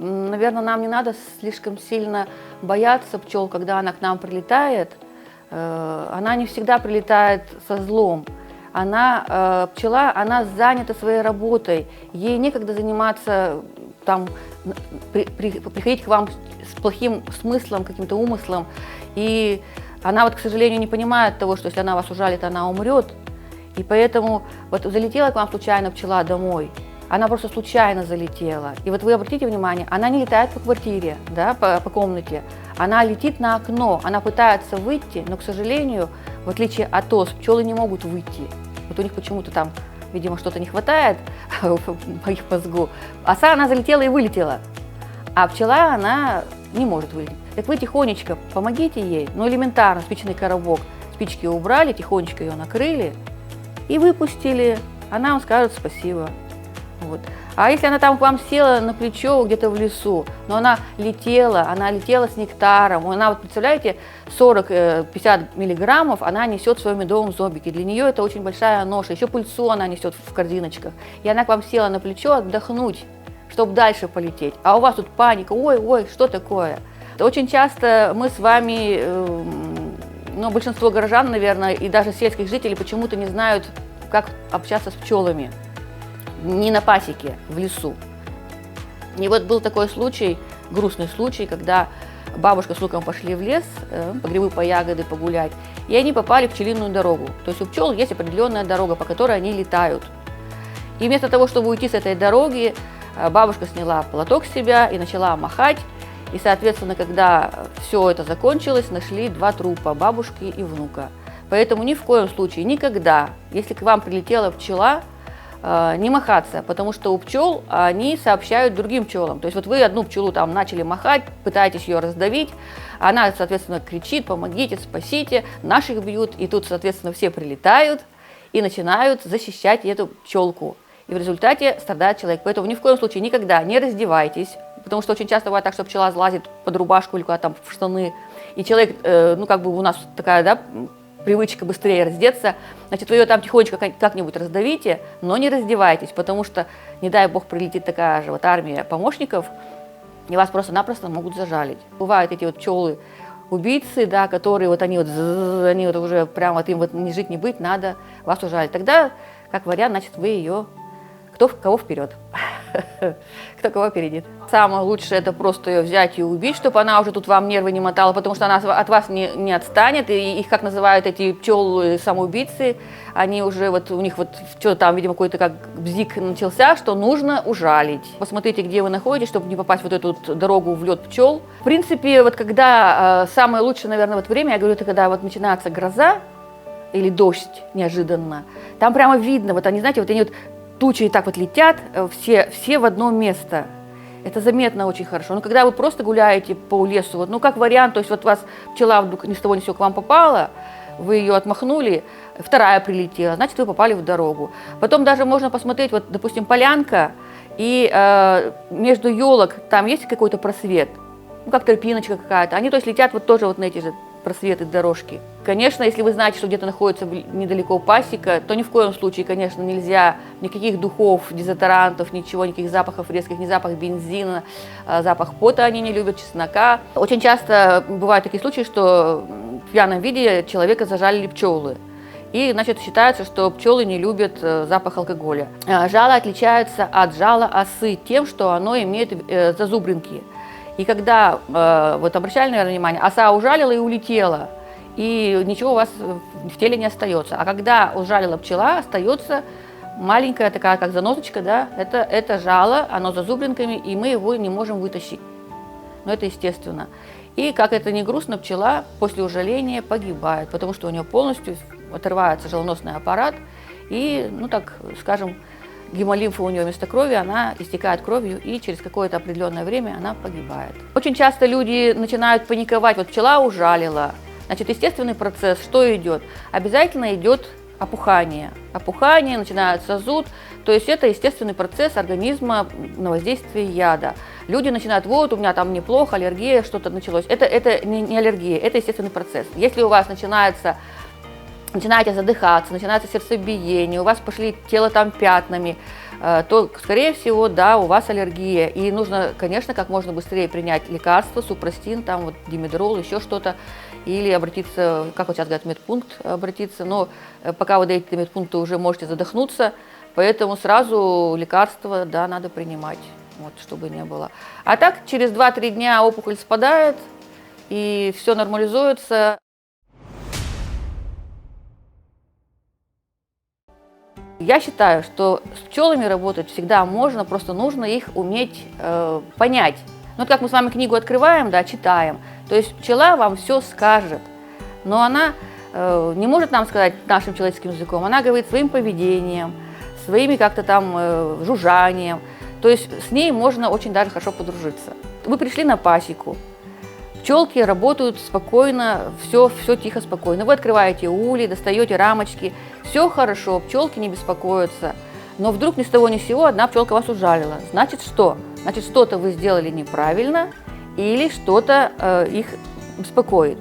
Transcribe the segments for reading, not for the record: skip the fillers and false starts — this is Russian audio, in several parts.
Наверное, нам не надо слишком сильно бояться пчел, когда она к нам прилетает. Она не всегда прилетает со злом. Пчела, она занята своей работой. Ей некогда заниматься, приходить к вам с плохим смыслом, каким-то умыслом. И она вот, к сожалению, не понимает того, что если она вас ужалит, она умрет. И поэтому вот залетела к вам случайно пчела домой, она просто случайно залетела. И вот вы обратите внимание, она не летает по квартире, да, по комнате, она летит на окно, она пытается выйти, но, к сожалению, в отличие от ос, пчелы не могут выйти. Вот у них почему-то там, видимо, что-то не хватает в их мозгу. Оса, она залетела и вылетела, а пчела, она не может вылететь. Так вы тихонечко помогите ей, ну элементарно, спичный коробок, спички убрали, тихонечко ее накрыли и выпустили, она вам скажет спасибо. Вот. А если она там к вам села на плечо где-то в лесу, но она летела с нектаром, она, вот представляете, 40-50 миллиграммов она несет в своем медовом зобике. Для нее это очень большая ноша, еще пыльцу она несет в корзиночках. И она к вам села на плечо отдохнуть, чтобы дальше полететь. А у вас тут паника, ой, что такое? Очень часто мы с вами, большинство горожан, наверное, и даже сельских жителей почему-то не знают, как общаться с пчелами. Не на пасеке, в лесу. И вот был такой случай, грустный случай, когда бабушка с внуком пошли в лес, по грибы, по ягоды погулять, и они попали в пчелиную дорогу. То есть у пчел есть определенная дорога, по которой они летают. И вместо того, чтобы уйти с этой дороги, бабушка сняла платок с себя и начала махать. И, соответственно, когда все это закончилось, нашли 2 трупа, бабушки и внука. Поэтому ни в коем случае, никогда, если к вам прилетела пчела, не махаться, потому что у пчел они сообщают другим пчелам. То есть вот вы одну пчелу там начали махать, пытаетесь ее раздавить, она, соответственно, кричит: помогите, спасите, наших бьют, и тут, соответственно, все прилетают и начинают защищать эту пчелку. И в результате страдает человек. Поэтому ни в коем случае никогда не раздевайтесь, потому что очень часто бывает так, что пчела залазит под рубашку или куда-то там в штаны, и человек, у нас такая, да, привычка быстрее раздеться, значит, вы ее там тихонечко как-нибудь раздавите, но не раздевайтесь, потому что, не дай бог, прилетит такая же вот армия помощников, и вас просто-напросто могут зажалить. Бывают эти вот пчелы-убийцы, да, которые вот они вот уже прям вот им вот не жить, не быть, надо вас ужалить. Тогда, как вариант, значит, вы ее, кого вперед, кто кого опередит. Самое лучшее — это просто ее взять и убить, чтобы она уже тут вам нервы не мотала, потому что она от вас не отстанет. И их, как называют эти пчелы-самоубийцы, они уже вот, у них вот что-то там, видимо, какой-то как бзик начался, что нужно ужалить. Посмотрите, где вы находитесь, чтобы не попасть в вот эту вот дорогу в лед пчел. В принципе, вот когда самое лучшее, наверное, вот время, я говорю, это когда вот начинается гроза или дождь неожиданно, там прямо видно, вот они, знаете, вот они вот тучи так вот летят, все в одно место. Это заметно очень хорошо. Но когда вы просто гуляете по лесу, вот, как вариант, то есть вот вас пчела вдруг ни с того ни с сего к вам попала, вы ее отмахнули, вторая прилетела, значит, вы попали в дорогу. Потом даже можно посмотреть, вот, допустим, полянка, и между елок там есть какой-то просвет, как тропиночка какая-то. Они, то есть, летят вот тоже вот на эти же просветы дорожки. Конечно, если вы знаете, что где-то находится недалеко пасека, то ни в коем случае, конечно, нельзя никаких духов, дезодорантов, ничего, никаких запахов резких, ни запах бензина, запах пота они не любят, чеснока. Очень часто бывают такие случаи, что в пьяном виде человека зажалили пчелы. И, значит, считается, что пчелы не любят запах алкоголя. Жало отличается от жала осы тем, что оно имеет зазубринки. И когда, вот обращали, наверное, внимание, оса ужалила и улетела, и ничего у вас в теле не остается. А когда ужалила пчела, остается маленькая такая, как занозочка, да, это жало, оно зазубринками, и мы его не можем вытащить. Но это естественно. И, как это ни грустно, пчела после ужаления погибает, потому что у нее полностью отрывается желеносный аппарат, и, так скажем, гемолимфа у нее вместо крови, она истекает кровью, и через какое-то определенное время она погибает. Очень часто люди начинают паниковать, вот пчела ужалила. Значит, естественный процесс, что идет? Обязательно идет опухание. Опухание, начинается зуд, то есть это естественный процесс организма на воздействие яда. Люди начинают, вот у меня там неплохо, аллергия, что-то началось. Это не аллергия, это естественный процесс. Если у вас начинаете задыхаться, начинается сердцебиение, у вас пошли тело там пятнами, то, скорее всего, да, у вас аллергия. И нужно, конечно, как можно быстрее принять лекарство, супрастин, там вот димедрол, еще что-то, или обратиться, как вот сейчас говорят, в медпункт обратиться. Но пока вы доедете до медпункта, уже можете задохнуться, поэтому сразу лекарства, да, надо принимать, вот, чтобы не было. А так, через 2-3 дня опухоль спадает, и все нормализуется. Я считаю, что с пчелами работать всегда можно, просто нужно их уметь понять. Ну, вот как мы с вами книгу открываем, да, читаем, то есть пчела вам все скажет, но она не может нам сказать нашим человеческим языком, она говорит своим поведением, своими как-то там жужжанием, то есть с ней можно очень даже хорошо подружиться. Вы пришли на пасеку, пчелки работают спокойно, все тихо, спокойно. Вы открываете улей, достаете рамочки, все хорошо, пчелки не беспокоятся. Но вдруг ни с того ни с сего одна пчелка вас ужалила. Значит что? Значит, что-то вы сделали неправильно или что-то их беспокоит.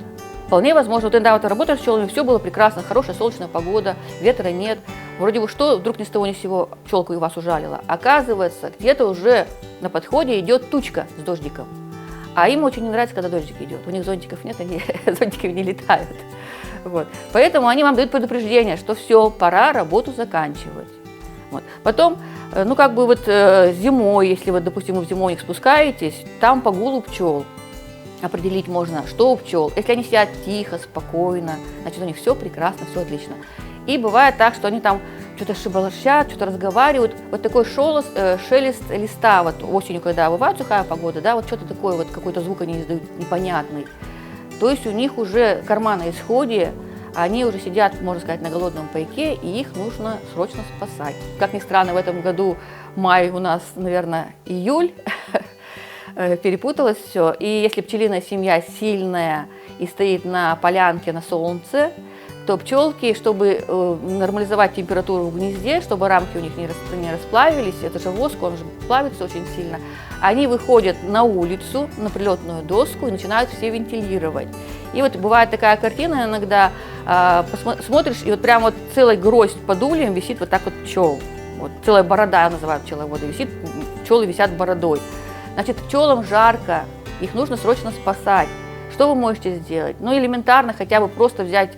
Вполне возможно, вот иногда вот работаешь с пчелами, все было прекрасно, хорошая солнечная погода, ветра нет. Вроде бы что, вдруг ни с того ни с сего пчелка и вас ужалила. Оказывается, где-то уже на подходе идет тучка с дождиком. А им очень не нравится, когда дождик идет. У них зонтиков нет, они зонтиками не летают. Вот. Поэтому они вам дают предупреждение, что все, пора работу заканчивать. Вот. Потом, ну как бы вот зимой, если вы, допустим, в зимовник спускаетесь, там по гулу пчел определить можно, что у пчел. Если они сидят тихо, спокойно, значит у них все прекрасно, все отлично. И бывает так, что они там что-то шебелошат, что-то разговаривают. Вот такой шелест листа, вот осенью, когда бывает сухая погода, да, вот что-то такое, вот какой-то звук они издают непонятный. То есть у них уже корма на исходе, они уже сидят, можно сказать, на голодном пайке, и их нужно срочно спасать. Как ни странно, в этом году май у нас, наверное, июль, перепуталось все. И если пчелиная семья сильная и стоит на полянке на солнце, то пчелки, чтобы нормализовать температуру в гнезде, чтобы рамки у них не расплавились, это же воск, он же плавится очень сильно, они выходят на улицу, на прилетную доску и начинают все вентилировать. И вот бывает такая картина иногда, смотришь, и вот прям вот целая гроздь под ульем висит вот так вот пчел. Вот целая борода, называют пчеловоды, висит, пчелы висят бородой. Значит, пчелам жарко, их нужно срочно спасать. Что вы можете сделать? Ну, элементарно хотя бы просто взять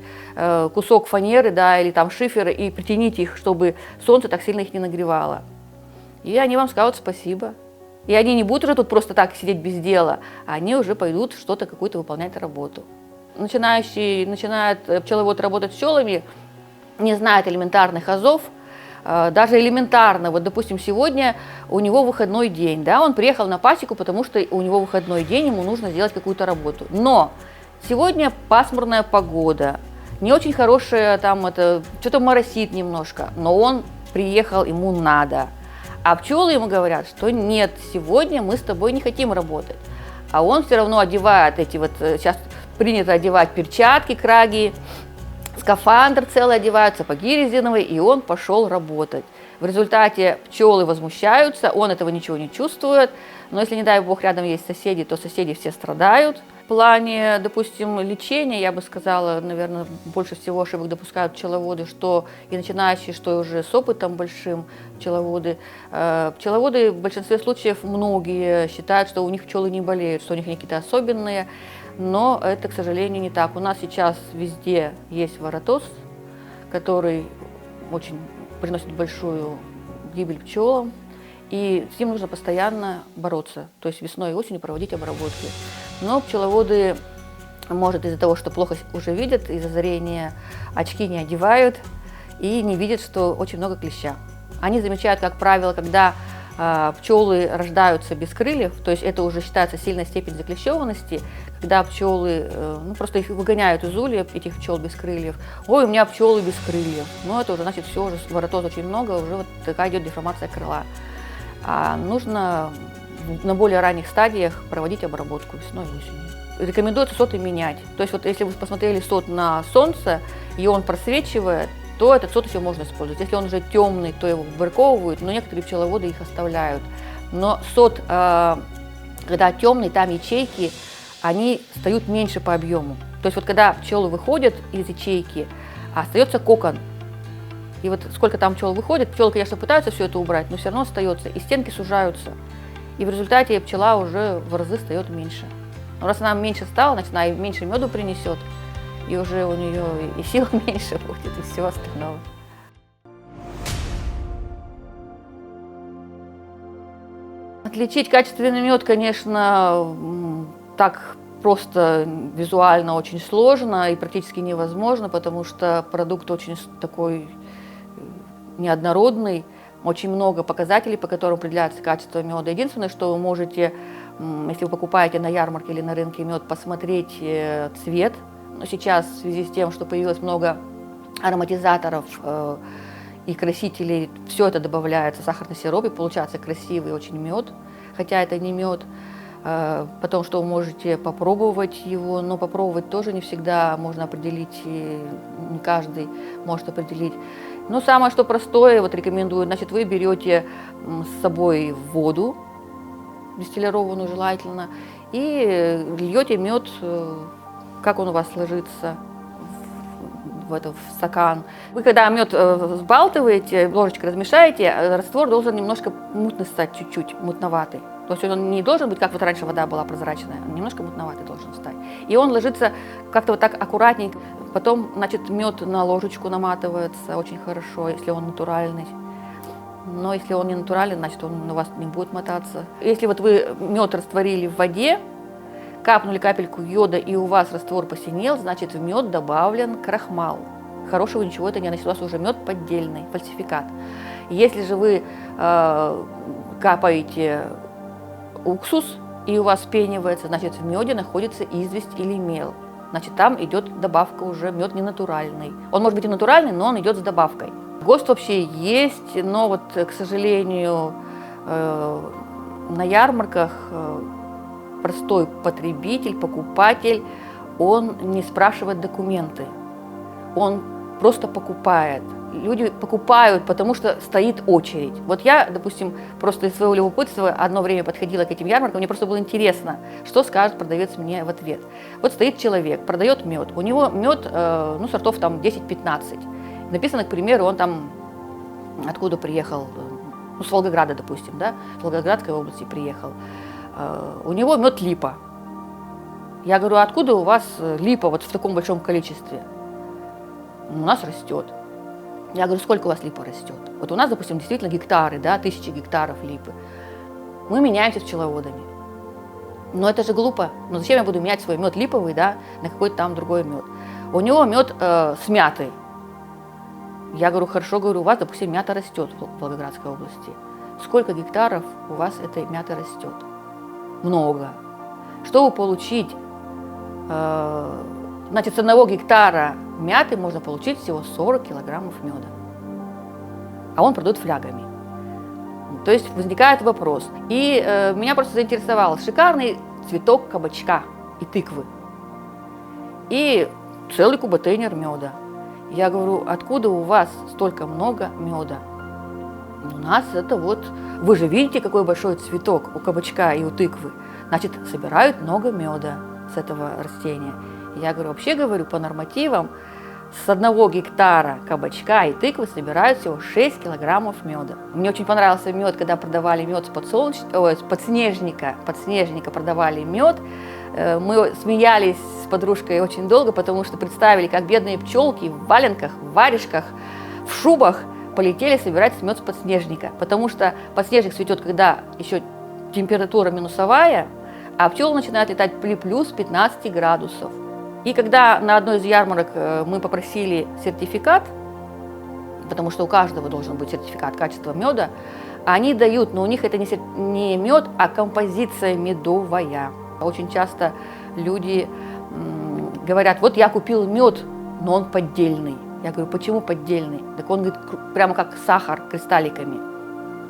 кусок фанеры, да, или там шифера и притянуть их, чтобы солнце так сильно их не нагревало. И они вам скажут спасибо. И они не будут уже тут просто так сидеть без дела, а они уже пойдут что-то, какую-то выполнять работу. Начинает пчеловод работать с пчелами, не знает элементарных азов, даже элементарно, вот, допустим, сегодня у него выходной день, да, он приехал на пасеку, потому что у него выходной день, ему нужно сделать какую-то работу. Но сегодня пасмурная погода, не очень хорошая, там, что-то моросит немножко, но он приехал, ему надо. А пчелы ему говорят, что нет, сегодня мы с тобой не хотим работать. А он все равно одевает эти вот, сейчас принято одевать перчатки, краги, скафандр целый одевают, сапоги резиновые, и он пошел работать. В результате пчелы возмущаются, он этого ничего не чувствует, но если, не дай бог, рядом есть соседи, то соседи все страдают. В плане, допустим, лечения, я бы сказала, наверное, больше всего ошибок допускают пчеловоды, что и начинающие, что и уже с опытом большим пчеловоды. Пчеловоды в большинстве случаев многие считают, что у них пчелы не болеют, что у них они какие-то особенные. Но это, к сожалению, не так. У нас сейчас везде есть воротоз, который очень приносит большую гибель пчелам, и с ним нужно постоянно бороться, то есть весной и осенью проводить обработки. Но пчеловоды, может, из-за того, что плохо уже видят, из-за озарения очки не одевают и не видят, что очень много клеща. Они замечают, как правило, когда пчелы рождаются без крыльев, то есть это уже считается сильная степень заклещеванности, когда пчелы, ну, просто их выгоняют из улья, этих пчел без крыльев. Ой, у меня пчелы без крыльев. Ну, это уже, значит, все, уже воротоз очень много, уже вот такая идет деформация крыла. А нужно на более ранних стадиях проводить обработку весной и осенью. Рекомендуется соты менять. То есть вот если вы посмотрели сот на солнце, и он просвечивает, то этот сот еще можно использовать. Если он уже темный, то его выбраковывают, но некоторые пчеловоды их оставляют. Но сот, когда темный, там ячейки, они встают меньше по объему. То есть вот когда пчелы выходят из ячейки, остается кокон. И вот сколько там пчел выходит, пчелы, конечно, пытаются все это убрать, но все равно остается, и стенки сужаются. И в результате пчела уже в разы встает меньше. Но раз она меньше стала, значит, она и меньше меду принесет, и уже у нее и сил меньше будет, и всего остального. Отличить качественный мед, конечно, так просто визуально очень сложно и практически невозможно, потому что продукт очень такой неоднородный, очень много показателей, по которым определяется качество меда. Единственное, что вы можете, если вы покупаете на ярмарке или на рынке мед, посмотреть цвет. Но сейчас в связи с тем, что появилось много ароматизаторов и красителей, все это добавляется в сахарный сироп, и получается красивый очень мед, хотя это не мед. Потом, что вы можете попробовать его, но попробовать тоже не всегда можно определить, и не каждый может определить. Но самое, что простое, вот рекомендую, значит, вы берете с собой воду, дистиллированную желательно, и льете мед, как он у вас ложится в стакан. Вы когда мед взбалтываете, ложечкой размешаете, раствор должен немножко мутный стать, чуть-чуть мутноватый. То есть он не должен быть, как вот раньше вода была прозрачная, он немножко мутноватый должен стать. И он ложится как-то вот так аккуратненько. Потом, значит, мед на ложечку наматывается очень хорошо, если он натуральный. Но если он не натуральный, значит, он у вас не будет мотаться. Если вот вы мед растворили в воде, капнули капельку йода, и у вас раствор посинел, значит, в мед добавлен крахмал. Хорошего ничего это не носит, у вас уже мед поддельный, фальсификат. Если же вы капаете уксус, и у вас вспенивается, значит, в меде находится известь или мел. Значит, там идет добавка уже, мед не натуральный. Он может быть и натуральный, но он идет с добавкой. ГОСТ вообще есть, но вот, к сожалению, на ярмарках простой потребитель, покупатель, он не спрашивает документы, он просто покупает. Люди покупают, потому что стоит очередь. Вот я, допустим, просто из своего любопытства одно время подходила к этим ярмаркам, мне просто было интересно, что скажет продавец мне в ответ. Вот стоит человек, продает мед, у него мед, сортов там 10-15. Написано, к примеру, он там откуда приехал, с Волгограда, допустим, да, с Волгоградской области приехал. У него мед липа. Я говорю, откуда у вас липа вот в таком большом количестве? У нас растет. Я говорю, сколько у вас липа растет? Вот у нас, допустим, действительно гектары, да, 1000 гектаров липы. Мы меняемся с пчеловодами. Но это же глупо. Но зачем я буду менять свой мед липовый, да, на какой-то там другой мед? У него мед с мятой. Я говорю, хорошо, говорю, у вас, допустим, мята растет в Волгоградской области. Сколько гектаров у вас этой мяты растет? Много. Чтобы получить, значит, с 1 гектара мяты можно получить всего 40 килограммов меда. А он продает флягами. То есть возникает вопрос. И меня просто заинтересовал шикарный цветок кабачка и тыквы. И целый куботейнер меда. Я говорю, откуда у вас столько много меда? У нас это вот, вы же видите, какой большой цветок у кабачка и у тыквы. Значит, собирают много меда с этого растения. Я говорю, вообще говорю, по нормативам, с 1 гектара кабачка и тыквы собирают всего 6 килограммов меда. Мне очень понравился мед, когда продавали мед с подснежника продавали мед. Мы смеялись с подружкой очень долго, потому что представили, как бедные пчелки в валенках, в варежках, в шубах полетели собирать мед с подснежника. Потому что подснежник цветет, когда еще температура минусовая, а пчелы начинают летать при плюс 15 градусов. И когда на одной из ярмарок мы попросили сертификат, потому что у каждого должен быть сертификат качества меда, они дают, но у них это не мед, а композиция медовая. Очень часто люди говорят, вот я купил мед, но он поддельный. Я говорю, почему поддельный? Так он говорит, прямо как сахар кристалликами.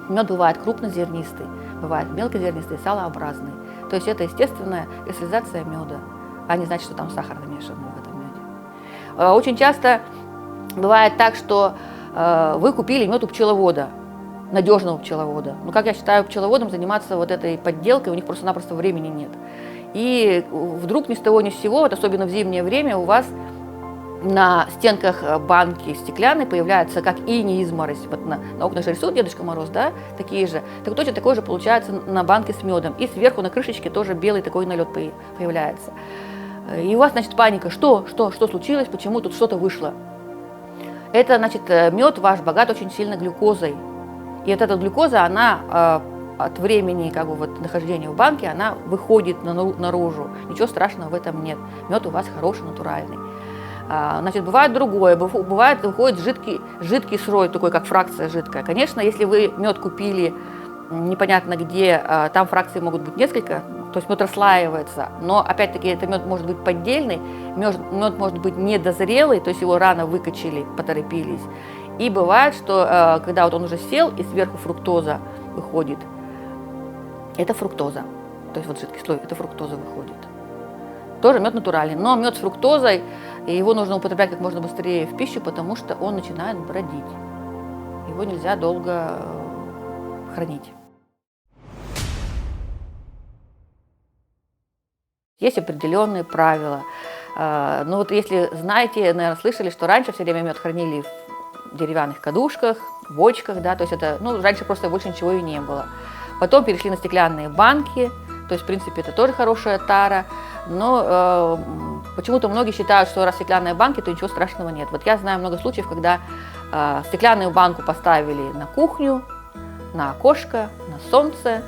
Мед бывает крупнозернистый, бывает мелкозернистый, салообразный. То есть это естественная кристаллизация меда, а не значит, что там сахар намешан в этом меде. Очень часто бывает так, что вы купили мед у пчеловода, надежного пчеловода. Но, как я считаю, пчеловодам заниматься вот этой подделкой у них просто-напросто времени нет. И вдруг ни с того ни с сего, вот особенно в зимнее время, у вас на стенках банки стеклянной появляется как иней изморозь. Вот на окнах же рисует Дедушка Мороз, да, такие же. Так точно такой же получается на банке с медом. И сверху на крышечке тоже белый такой налет появляется. И у вас, значит, паника. Что случилось, почему тут что-то вышло? Это, значит, мед ваш богат очень сильно глюкозой. И вот эта глюкоза, она от времени как бы, вот, нахождения в банке, она выходит наружу. Ничего страшного в этом нет. Мед у вас хороший, натуральный. Значит, бывает другое, бывает выходит жидкий срой, такой как фракция жидкая. Конечно, если вы мед купили непонятно где, там фракции могут быть несколько, то есть мед расслаивается, но опять-таки это мед может быть поддельный, мед может быть недозрелый, то есть его рано выкачали, поторопились. И бывает, что когда вот он уже сел и сверху фруктоза выходит, это фруктоза, то есть вот жидкий слой, это фруктоза выходит. Тоже мед натуральный, но мед с фруктозой, его нужно употреблять как можно быстрее в пищу, потому что он начинает бродить. Его нельзя долго хранить. Есть определенные правила. Ну вот если знаете, наверное, слышали, что раньше все время мед хранили в деревянных кадушках, бочках, да, то есть это, ну, раньше просто больше ничего и не было. Потом перешли на стеклянные банки, то есть, в принципе, это тоже хорошая тара, но почему-то многие считают, что раз стеклянные банки, то ничего страшного нет. Вот я знаю много случаев, когда стеклянную банку поставили на кухню, на окошко, на солнце,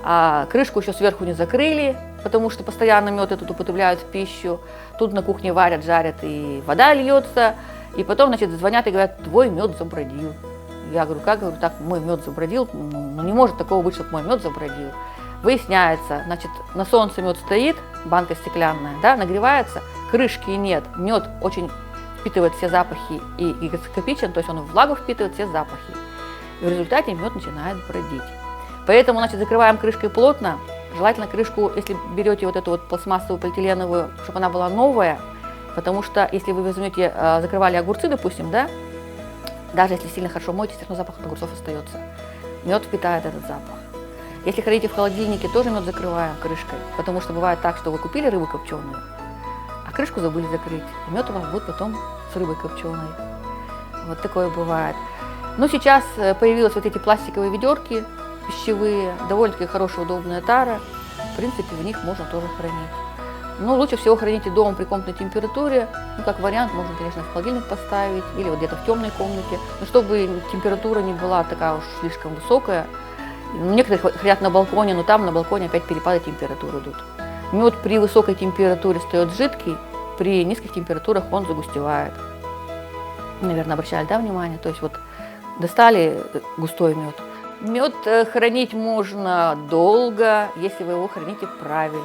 а крышку еще сверху не закрыли, потому что постоянно мед этот употребляют в пищу. Тут на кухне варят, жарят, и вода льется, и потом, значит, звонят и говорят: твой мед забродил. Я говорю: как? Говорю: так, мой мед забродил, ну не может такого быть, чтобы мой мед забродил. Выясняется, значит, на солнце мед стоит, банка стеклянная, да, нагревается, крышки нет, мед очень впитывает все запахи и гигроскопичен, то есть он влагу впитывает, все запахи. И в результате мед начинает бродить. Поэтому, значит, закрываем крышкой плотно. Желательно крышку, если берете вот эту вот пластмассовую полиэтиленовую, чтобы она была новая, потому что если вы возьмете, закрывали огурцы, допустим, да, даже если сильно хорошо моете, все равно запах от огурцов остается. Мед впитает этот запах. Если храните в холодильнике, тоже мед закрываем крышкой, потому что бывает так, что вы купили рыбу копченую, а крышку забыли закрыть, и мед у вас будет потом с рыбой копченой. Вот такое бывает. Но сейчас появились вот эти пластиковые ведерки пищевые, довольно-таки хорошая, удобная тара. В принципе, в них можно тоже хранить. Но лучше всего храните дома при комнатной температуре. Ну, как вариант, можно, конечно, в холодильник поставить или вот где-то в темной комнате. Но чтобы температура не была такая уж слишком высокая. Некоторые хранят на балконе, но там на балконе опять перепады температуры идут. Мед при высокой температуре встает жидкий, при низких температурах он загустевает. Наверное, обращали, да, внимание? То есть вот достали густой мед. Мед хранить можно долго, если вы его храните правильно.